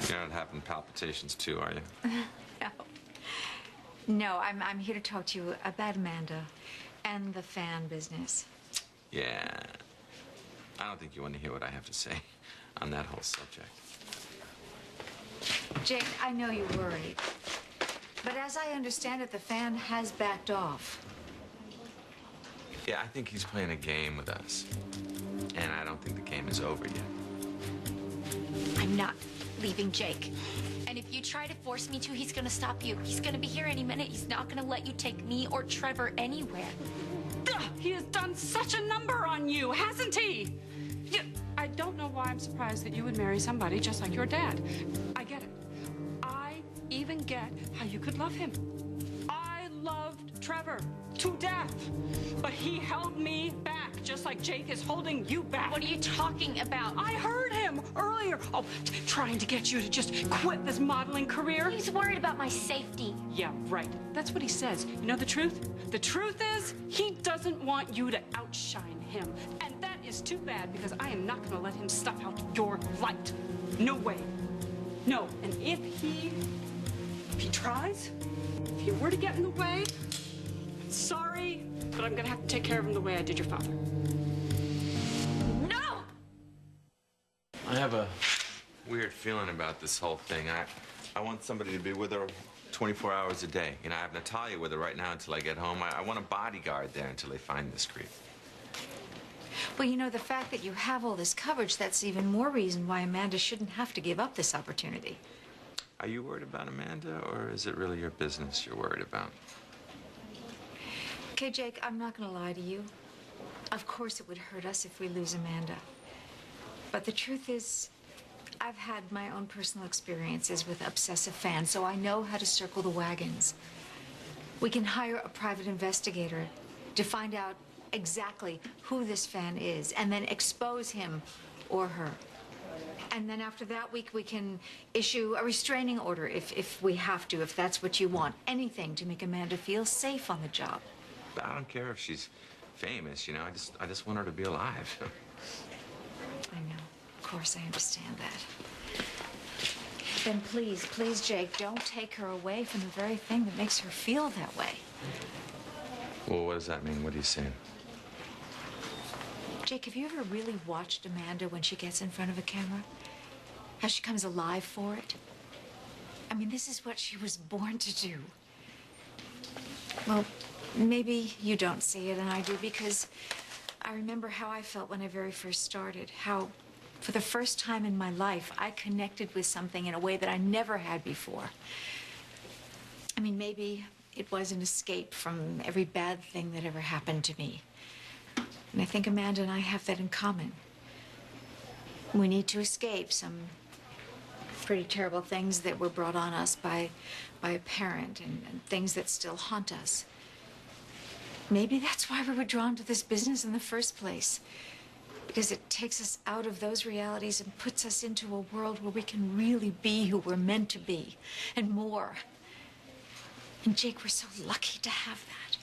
You're not having palpitations too, are you? No. No, I'm here to talk to you about Amanda and the fan business. Yeah. I don't think you want to hear what I have to say on that whole subject. Jake, I know you're worried. But as I understand it, the fan has backed off. Yeah, I think he's playing a game with us. And I don't think the game is over yet. I'm not leaving Jake. And if you try to force me to, he's gonna stop you. He's gonna be here any minute. He's not gonna let you take me or Trevor anywhere. He has done such a number on you, hasn't he? I don't know why I'm surprised that you would marry somebody just like your dad. I get it. I even get how you could love him. I loved Trevor to death, but he held me back just like Jake is holding you back. What are you talking about? I heard him earlier. Oh, trying to get you to just quit this modeling career. He's worried about my safety. Yeah, right. That's what he says. You know the truth? The truth is, he doesn't want you to outshine him. And that is too bad because I am not going to let him snuff out your light. No way. No. And if he tries, if you were to get in the way, I'm sorry, but I'm going to have to take care of him the way I did your father. No! I have a weird feeling about this whole thing. I want somebody to be with her 24 hours a day. You know, I have Natalia with her right now until I get home. I want a bodyguard there until they find this creep. Well, you know, the fact that you have all this coverage, that's even more reason why Amanda shouldn't have to give up this opportunity. Are you worried about Amanda, or is it really your business you're worried about? Okay, Jake, I'm not going to lie to you. Of course it would hurt us if we lose Amanda. But the truth is, I've had my own personal experiences with obsessive fans, so I know how to circle the wagons. We can hire a private investigator to find out exactly who this fan is and then expose him or her. And then after that week, we can issue a restraining order if we have to, if that's what you want. Anything to make Amanda feel safe on the job. But I don't care if she's famous, you know. I just want her to be alive. I know. Of course, I understand that. Then please, please, Jake, don't take her away from the very thing that makes her feel that way. Well, what does that mean? What are you saying? Jake, have you ever really watched Amanda when she gets in front of a camera? How she comes alive for it? I mean, this is what she was born to do. Well, maybe you don't see it and I do, because I remember how I felt when I very first started. How, for the first time in my life, I connected with something in a way that I never had before. I mean, maybe it was an escape from every bad thing that ever happened to me. And I think Amanda and I have that in common. We need to escape some pretty terrible things that were brought on us by a parent and things that still haunt us. Maybe that's why we were drawn to this business in the first place. Because it takes us out of those realities and puts us into a world where we can really be who we're meant to be, and more. And Jake, we're so lucky to have that.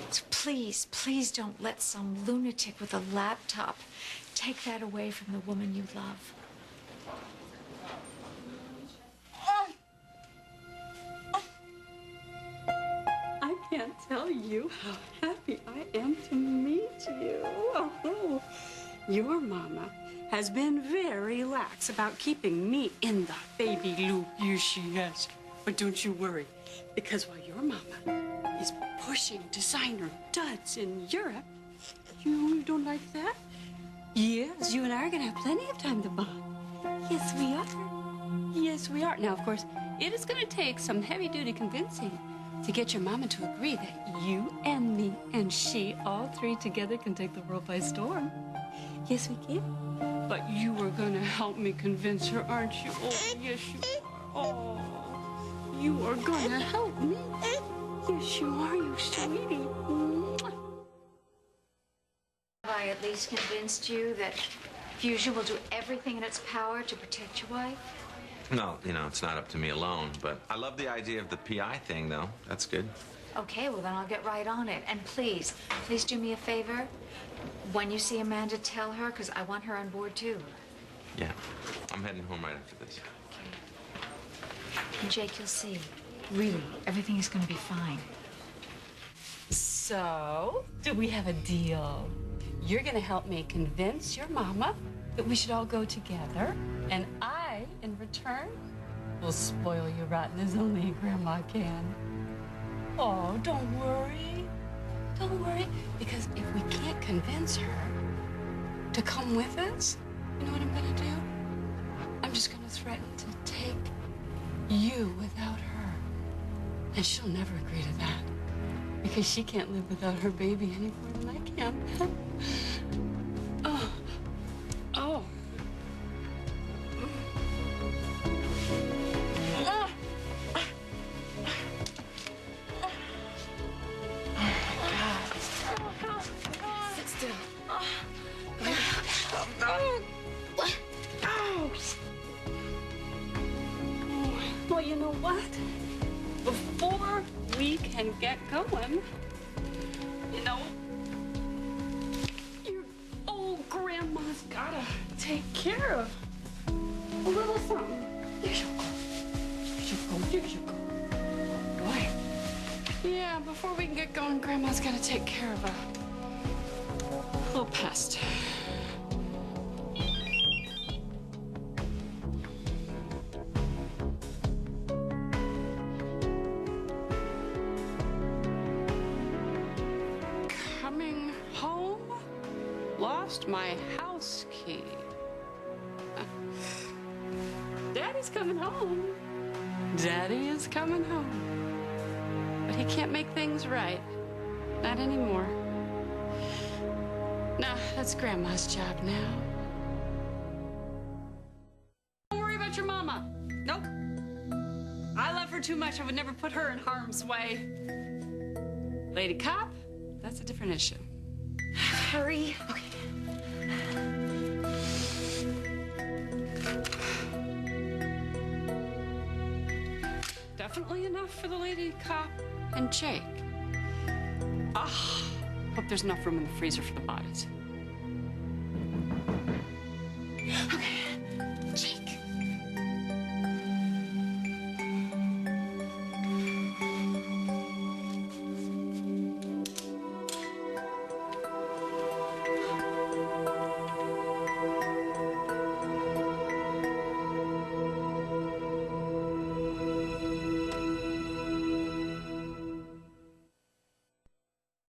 So please, please don't let some lunatic with a laptop take that away from the woman you love. I can't tell you how happy I am to meet you. Oh, your mama has been very lax about keeping me in the baby loop. Yes, she has. But don't you worry, because while your mama is pushing designer duds in Europe, you don't like that? Yes, you and I are going to have plenty of time to bond. Yes, we are. Yes, we are. Now, of course, it is going to take some heavy-duty convincing to get your mama to agree that you and me and she, all three together, can take the world by storm. Yes, we can. But you are going to help me convince her, aren't you? Oh, yes, you are. Oh, you are going to help me. Yes, you are, you sweetie. Have I at least convinced you that Fusion will do everything in its power to protect your wife? No, you know, it's not up to me alone, but I love the idea of the PI thing, though. That's good. Okay, well, then I'll get right on it. And please, please do me a favor. When you see Amanda, tell her, because I want her on board, too. Yeah, I'm heading home right after this. And Jake, you'll see. Really, everything is going to be fine. So, do we have a deal? You're gonna help me convince your mama that we should all go together, and I, in return, will spoil you rotten as only Grandma can. Oh, don't worry. Don't worry, because if we can't convince her to come with us, you know what I'm gonna do? I'm just gonna threaten to take you without her. And she'll never agree to that. Because she can't live without her baby any more than I can. Oh. Oh. Sit still. Well, you know what? Before we can get going, you know, your old grandma's gotta take care of a little something. There you go. There you go. There you go. Oh, boy. Yeah, before we can get going, Grandma's gotta take care of a little pest. Coming home, lost my house key. Daddy's coming home. Daddy is coming home. But he can't make things right. Not anymore. Nah, that's Grandma's job now. Don't worry about your mama. Nope. I love her too much. I would never put her in harm's way. Lady Cop, that's a different issue. Hurry. Okay. Definitely enough for the Lady Cop and Jake. Ah, hope there's enough room in the freezer for the bodies.